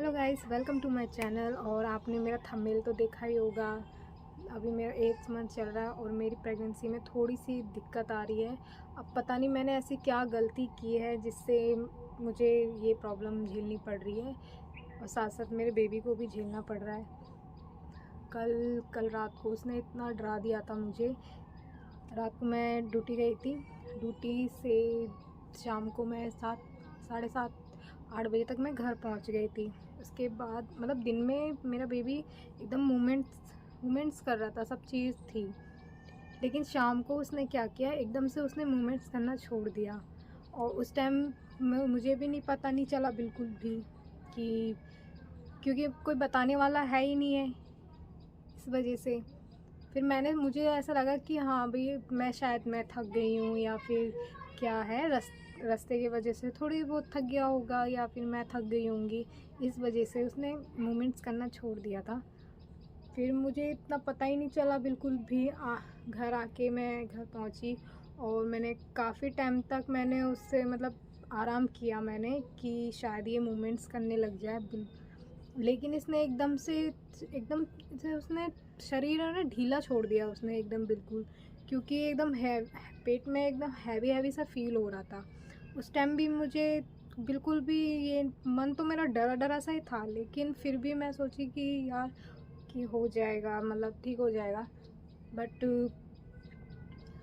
Hello guys, welcome to my channel. और आपने मेरा थंबनेल तो देखा ही होगा। अभी मेरा 8 मंथ चल रहा है और मेरी प्रेगनेंसी में थोड़ी सी दिक्कत आ रही है। अब पता नहीं मैंने ऐसी क्या गलती की है जिससे मुझे ये प्रॉब्लम झेलनी पड़ रही है और साथ साथ मेरे बेबी को भी झेलना पड़ रहा है। कल रात को उसने इतना डरा दिया था मुझे। रात को मैं ड्यूटी गई थी। ड्यूटी से शाम को मैं 7, 7:30, 8 बजे तक मैं घर पहुंच गई थी। उसके बाद मतलब दिन में मेरा बेबी एकदम मूवमेंट्स कर रहा था, सब चीज़ थी। लेकिन शाम को उसने क्या किया, एकदम से उसने मूवमेंट्स करना छोड़ दिया। और उस टाइम मुझे भी नहीं पता नहीं चला बिल्कुल भी कि, क्योंकि कोई बताने वाला है ही नहीं है। इस वजह से फिर मुझे ऐसा लगा कि हाँ भाई, मैं थक गई हूँ या फिर क्या है, रास्ते की वजह से थोड़ी बहुत थक गया होगा या फिर मैं थक गई होंगी। इस वजह से उसने मूवमेंट्स करना छोड़ दिया था। फिर मुझे इतना पता ही नहीं चला बिल्कुल भी। घर आके मैं घर पहुँची और मैंने काफ़ी टाइम तक मैंने उससे मतलब आराम किया मैंने कि शायद ये मूवमेंट्स करने लग जाए। लेकिन इसने एकदम से उसने शरीर है ना ढीला छोड़ दिया उसने एकदम बिल्कुल, क्योंकि एकदम है पेट में एकदम हैवी हैवी सा फील हो रहा था। उस टाइम भी मुझे बिल्कुल भी ये मन तो मेरा डरा डरा सा ही था, लेकिन फिर भी मैं सोची कि यार कि हो जाएगा, मतलब ठीक हो जाएगा। बट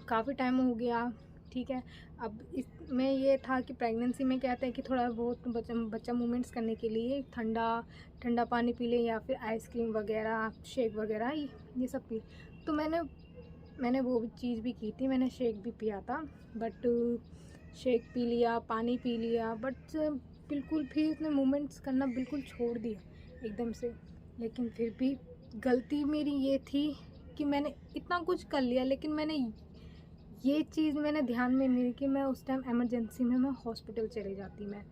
काफ़ी टाइम हो गया, ठीक है। अब इसमें ये था कि प्रेगनेंसी में कहते हैं कि थोड़ा बहुत बच्चा मूवमेंट्स करने के लिए ठंडा ठंडा पानी पी ले या फिर आइसक्रीम वगैरह, शेक वगैरह, ये सब पी। तो मैंने वो भी चीज़ भी की थी, मैंने शेक भी पिया था। बट शेक पी लिया, पानी पी लिया, बट बिल्कुल भी उसने मूवमेंट्स करना बिल्कुल छोड़ दिया एकदम से। लेकिन फिर भी गलती मेरी ये थी कि मैंने इतना कुछ कर लिया, लेकिन ये चीज़ मैंने ध्यान में नहीं कि मैं उस टाइम इमरजेंसी में मैं हॉस्पिटल चली जाती। मैं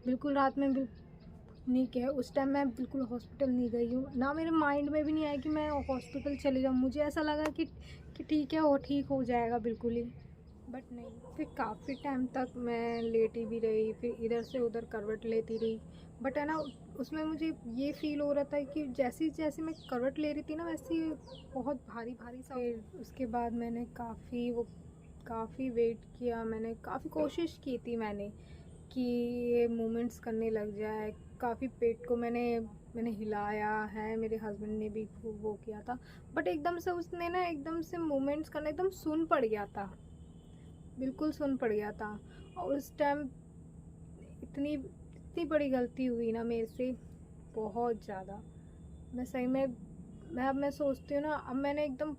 बिल्कुल रात में नहीं किया, उस टाइम मैं बिल्कुल हॉस्पिटल नहीं गई हूँ ना। मेरे माइंड में भी नहीं आया कि मैं हॉस्पिटल चले जाऊँ। मुझे ऐसा लगा कि ठीक है, वो ठीक हो जाएगा बिल्कुल ही, बट नहीं। फिर काफ़ी टाइम तक मैं लेटी भी रही, फिर इधर से उधर करवट लेती रही। बट है ना, उसमें मुझे ये फील हो रहा था कि जैसी जैसी मैं करवट ले रही थी ना, वैसी बहुत भारी भारी सा। फिर उसके बाद मैंने काफ़ी वेट किया, मैंने काफ़ी कोशिश की थी मैंने कि ये मूवमेंट्स करने लग जाए। काफ़ी पेट को मैंने हिलाया है, मेरे हस्बैंड ने भी खूब वो किया था। बट एकदम से उसने ना एकदम से मूवमेंट्स करना एकदम सुन पड़ गया था, बिल्कुल सुन पड़ गया था। और उस टाइम इतनी इतनी बड़ी गलती हुई ना मेरे से, बहुत ज़्यादा। मैं सही में अब मैं सोचती हूँ ना, अब मैंने एकदम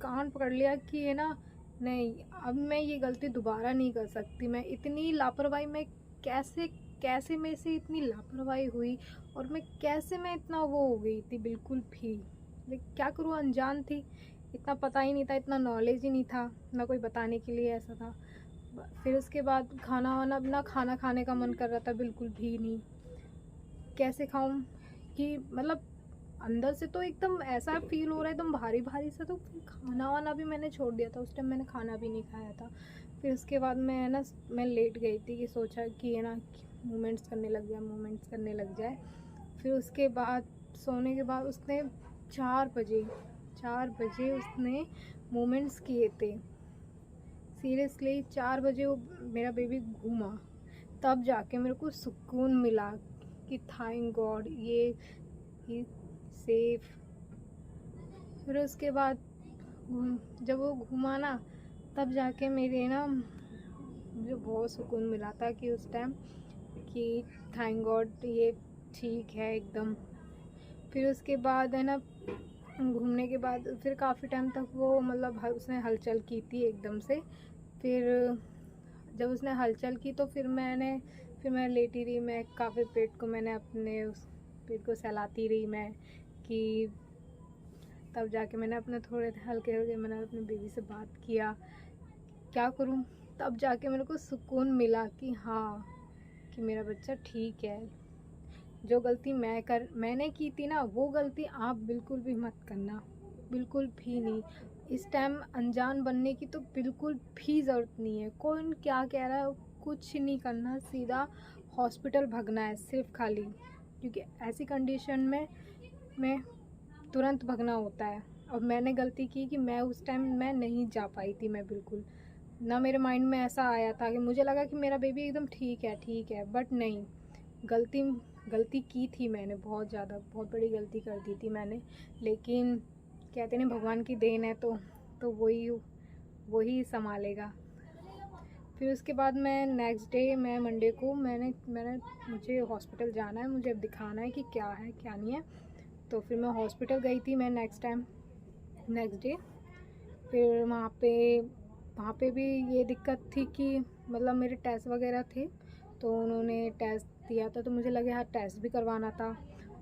कान पकड़ लिया कि ये ना, नहीं, अब मैं ये गलती दोबारा नहीं कर सकती। मैं इतनी लापरवाही में कैसे कैसे मेरे से इतनी लापरवाही हुई और मैं इतना वो हो गई थी बिल्कुल भी। लेकिन क्या करूँ, अनजान थी, इतना पता ही नहीं था, इतना नॉलेज ही नहीं था, ना कोई बताने के लिए ऐसा था। फिर उसके बाद खाना खाने का मन कर रहा था बिल्कुल भी नहीं। कैसे खाऊं कि मतलब अंदर से तो एकदम ऐसा फील हो रहा है एकदम भारी भारी सा। तो फिर खाना वाना भी मैंने छोड़ दिया था, उस टाइम मैंने खाना भी नहीं खाया था। फिर उसके बाद मैं लेट गई थी कि सोचा कि है ना मूवमेंट्स करने लग जाए। फिर उसके बाद सोने के बाद उसने 4 बजे उसने मूवमेंट्स किए थे। सीरियसली 4 बजे वो मेरा बेबी घूमा, तब जाके मेरे को सुकून मिला कि थैंक गॉड ये सेफ। फिर उसके बाद जब वो घूमा ना, तब जाके मेरे ना मुझे बहुत सुकून मिला था कि उस टाइम कि थैंक गॉड ये ठीक है एकदम। फिर उसके बाद है ना, घूमने के बाद फिर काफ़ी टाइम तक वो मतलब उसने हलचल की थी एकदम से। फिर जब उसने हलचल की तो फिर मैं लेटी रही। मैं काफ़ी मैंने अपने उस पेट को सहलाती रही मैं कि तब जाके मैंने अपने थोड़े हल्के हल्के मैंने अपने बेबी से बात किया, क्या करूं। तब जाके मेरे को सुकून मिला कि हाँ, कि मेरा बच्चा ठीक है। जो गलती मैंने की थी ना, वो गलती आप बिल्कुल भी मत करना, बिल्कुल भी नहीं। इस टाइम अनजान बनने की तो बिल्कुल भी ज़रूरत नहीं है। कौन क्या कह रहा है, कुछ नहीं करना, सीधा हॉस्पिटल भागना है सिर्फ खाली। क्योंकि ऐसी कंडीशन में मैं तुरंत भगना होता है। और मैंने गलती की कि मैं उस टाइम मैं नहीं जा पाई थी, मैं बिल्कुल ना, मेरे माइंड में ऐसा आया था कि मुझे लगा कि मेरा बेबी एकदम ठीक है, बट नहीं, गलती गलती की थी मैंने, बहुत ज़्यादा, बहुत बड़ी गलती कर दी थी मैंने। लेकिन कहते नहीं भगवान की देन है, तो वही संभालेगा। फिर उसके बाद मैं नेक्स्ट डे, मैं मंडे को मैंने मुझे हॉस्पिटल जाना है, मुझे अब दिखाना है कि क्या है क्या नहीं है। तो फिर मैं हॉस्पिटल गई थी मैं नेक्स्ट डे। फिर वहाँ पे भी ये दिक्कत थी कि मतलब मेरे टेस्ट वगैरह थे, तो उन्होंने टेस्ट दिया था, तो मुझे लगे हाँ टेस्ट भी करवाना था।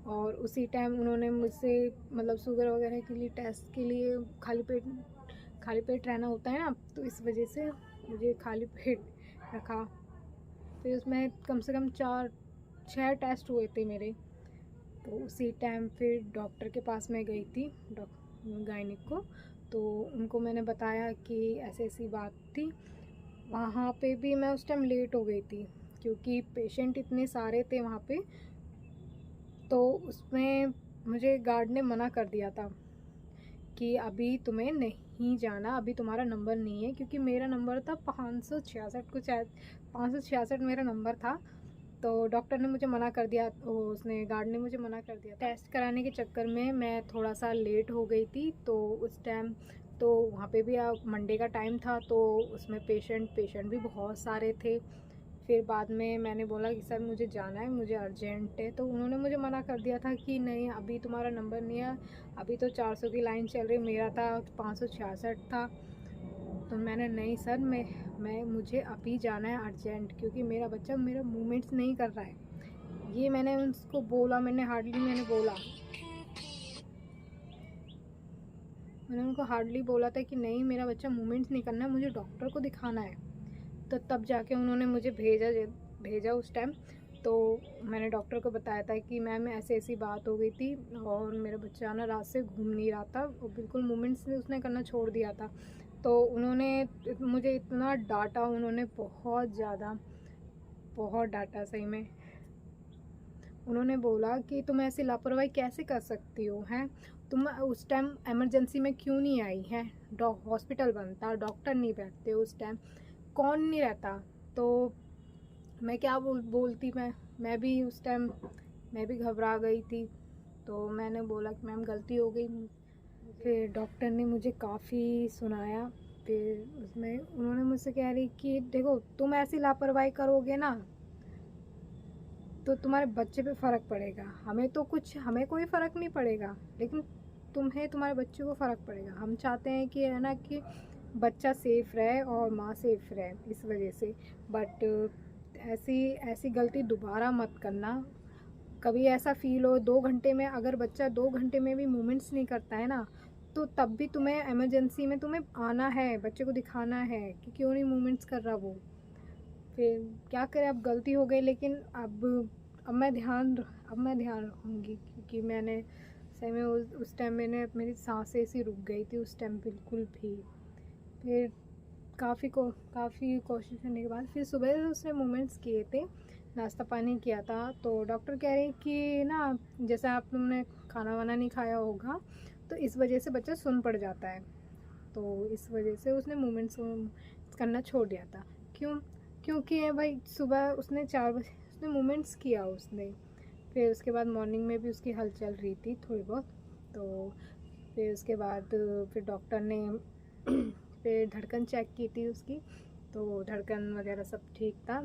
और उसी टाइम उन्होंने मुझसे मतलब शुगर वगैरह के लिए टेस्ट के लिए खाली पेट रहना होता है ना, तो इस वजह से मुझे खाली पेट रखा। फिर उसमें कम से कम 4-6 टेस्ट हुए थे मेरे। तो उसी टाइम फिर डॉक्टर के पास मैं गई थी, गायनिक को। तो उनको मैंने बताया कि ऐसी बात थी। वहाँ पे भी मैं उस टाइम लेट हो गई थी क्योंकि पेशेंट इतने सारे थे वहाँ पे। तो उसमें मुझे गार्ड ने मना कर दिया था कि अभी तुम्हें नहीं जाना, अभी तुम्हारा नंबर नहीं है, क्योंकि मेरा नंबर था 566 कुछ, 566 मेरा नंबर था। तो डॉक्टर ने मुझे मना कर दिया, उसने गार्ड ने मुझे मना कर दिया। टेस्ट कराने के चक्कर में मैं थोड़ा सा लेट हो गई थी। तो उस टाइम तो वहाँ पे भी मंडे का टाइम था, तो उसमें पेशेंट भी बहुत सारे थे। फिर बाद में मैंने बोला कि सर मुझे जाना है, मुझे अर्जेंट है। तो उन्होंने मुझे मना कर दिया था कि नहीं अभी तुम्हारा नंबर नहीं है, अभी तो 400 की लाइन चल रही, मेरा था 566 था। तो मैंने नहीं सर, मुझे अभी जाना है अर्जेंट, क्योंकि मेरा बच्चा मेरा मूवमेंट्स नहीं कर रहा है। ये मैंने उनको बोला, मैंने उनको हार्डली बोला था कि नहीं मेरा बच्चा मूवमेंट्स नहीं करना है, मुझे डॉक्टर को दिखाना है। तो तब जाके उन्होंने मुझे भेजा उस टाइम। तो मैंने डॉक्टर को बताया था कि मैम ऐसी बात हो गई थी और मेरा बच्चा ना रात से घूम नहीं रहा था और बिल्कुल मूवमेंट्स उसने करना छोड़ दिया था। तो उन्होंने मुझे इतना डांटा, उन्होंने बहुत डांटा सही में। उन्होंने बोला कि तुम ऐसी लापरवाही कैसे कर सकती हो, हैं तुम उस टाइम इमरजेंसी में क्यों नहीं आई हैं, हॉस्पिटल बंद था, डॉक्टर नहीं बैठते उस टाइम, कौन नहीं रहता। तो मैं क्या बोलती, मैं भी उस टाइम मैं भी घबरा गई थी। तो मैंने बोला कि मैम गलती हो गई। फिर डॉक्टर ने मुझे काफ़ी सुनाया। फिर उसमें उन्होंने मुझसे कह रही कि देखो तुम ऐसी लापरवाही करोगे ना तो तुम्हारे बच्चे पे फ़र्क पड़ेगा, हमें कोई फ़र्क नहीं पड़ेगा, लेकिन तुम्हारे बच्चे को फ़र्क पड़ेगा। हम चाहते हैं कि है ना कि बच्चा सेफ़ रहे और माँ सेफ़ रहे, इस वजह से। बट ऐसी गलती दोबारा मत करना। कभी ऐसा फ़ील हो 2 घंटे में, अगर बच्चा 2 घंटे में भी मूवमेंट्स नहीं करता है ना, तो तब भी तुम्हें इमरजेंसी में तुम्हें आना है, बच्चे को दिखाना है कि क्यों नहीं मूवमेंट्स कर रहा वो। फिर क्या करें, अब गलती हो गई, लेकिन अब मैं ध्यान रखूँगी, क्योंकि मैंने सही में उस टाइम मेरी सांसें सी रुक गई थी उस टाइम बिल्कुल भी। फिर काफ़ी कोशिश करने के बाद फिर सुबह उसने मूवमेंट्स किए थे, नाश्ता पानी किया था। तो डॉक्टर कह रहे हैं कि ना जैसे आप तुमने खाना वाना नहीं खाया होगा, तो इस वजह से बच्चा सुन पड़ जाता है। तो इस वजह से उसने मूवमेंट्स करना छोड़ दिया था। क्योंकि भाई सुबह उसने 4 बजे उसने मूवमेंट्स किया उसने। फिर उसके बाद मॉर्निंग में भी उसकी हलचल रही थी थोड़ी बहुत। तो फिर उसके बाद फिर डॉक्टर ने फिर धड़कन चेक की थी उसकी, तो धड़कन वगैरह सब ठीक था,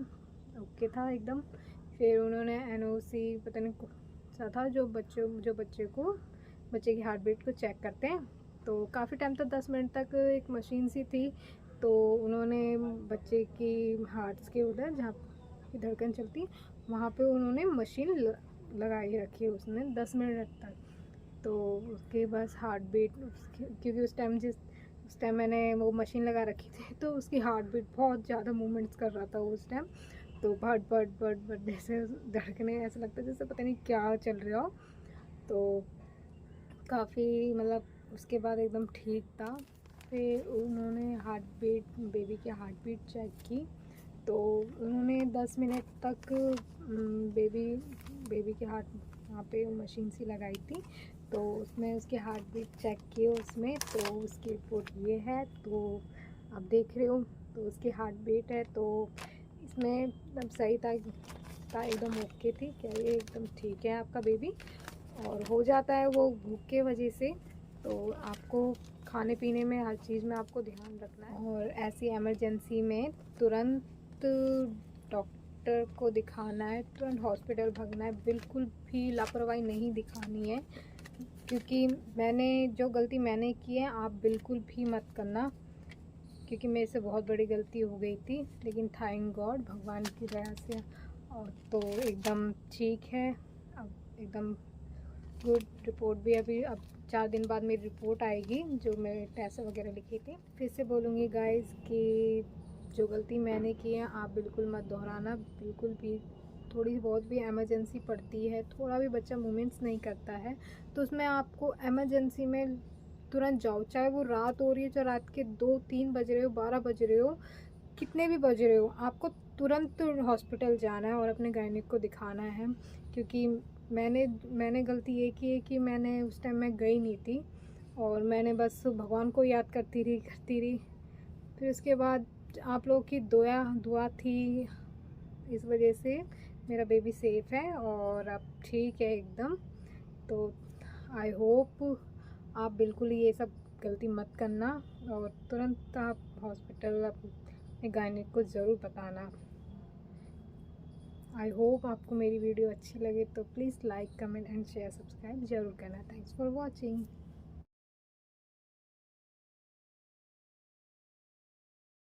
ओके था एकदम। फिर उन्होंने एनओसी पता नहीं कौन सा था जो बच्चे की हार्ट बीट को चेक करते हैं। तो काफ़ी टाइम तक 10 मिनट तक एक मशीन सी थी। तो उन्होंने बच्चे की हार्ट्स के उधर जहाँ की धड़कन चलती, वहाँ पे उन्होंने मशीन लगाई रखी उसने 10 मिनट तक। तो उसके बस हार्ट बीट क्योंकि उस टाइम मैंने वो मशीन लगा रखी थी, तो उसकी हार्ट बीट बहुत ज़्यादा मूवमेंट्स कर रहा था उस टाइम। तो बट जैसे धड़कने ऐसा लगता है जैसे पता नहीं क्या चल रहा हो। तो काफ़ी मतलब उसके बाद एकदम ठीक था। फिर उन्होंने बेबी की हार्ट बीट चेक की। तो उन्होंने 10 मिनट तक बेबी बेबी के हार्ट वहाँ पे मशीन सी लगाई थी, तो उसमें उसके हार्ट बीट चेक किए उसमें, तो उसकी रिपोर्ट ये है। तो आप देख रहे हो, तो उसकी हार्ट बीट है, तो इसमें एकदम सही था, एकदम ओके थी। क्या ये एकदम ठीक है आपका बेबी। और हो जाता है वो भूख के वजह से, तो आपको खाने पीने में हर चीज़ में आपको ध्यान रखना है। और ऐसी इमरजेंसी में तुरंत डॉक्टर को दिखाना है, तुरंत हॉस्पिटल भागना है, बिल्कुल भी लापरवाही नहीं दिखानी है। क्योंकि जो गलती मैंने की है, आप बिल्कुल भी मत करना, क्योंकि मेरे से बहुत बड़ी गलती हो गई थी। लेकिन थैंक गॉड, भगवान की दया से और तो एकदम ठीक है, अब एकदम गुड। रिपोर्ट भी अभी अब 4 दिन बाद मेरी रिपोर्ट आएगी, जो मैं टेस्ट वगैरह लिखी थी। फिर से बोलूँगी गाइस कि जो गलती मैंने की है आप बिल्कुल मत दोहराना, बिल्कुल भी। थोड़ी बहुत भी इमरजेंसी पड़ती है, थोड़ा भी बच्चा मूवमेंट्स नहीं करता है, तो उसमें आपको इमरजेंसी में तुरंत जाओ, चाहे वो रात हो रही है, चाहे रात के 2-3 बज रहे हो, 12 बज रहे हो, कितने भी बज रहे हो, आपको तुरंत हॉस्पिटल जाना है और अपने गायनिक को दिखाना है। क्योंकि मैंने गलती ये की है कि मैंने उस टाइम मैं गई नहीं थी, और मैंने बस भगवान को याद करती रही। फिर उसके बाद आप लोगों की दुआ थी, इस वजह से मेरा बेबी सेफ़ है और अब ठीक है एकदम। तो आई होप आप बिल्कुल ये सब गलती मत करना, और तुरंत आप हॉस्पिटल अपने गायनिक को ज़रूर बताना। आई होप आपको मेरी वीडियो अच्छी लगे, तो please like, comment and share, subscribe ज़रूर करना। Thanks for watching.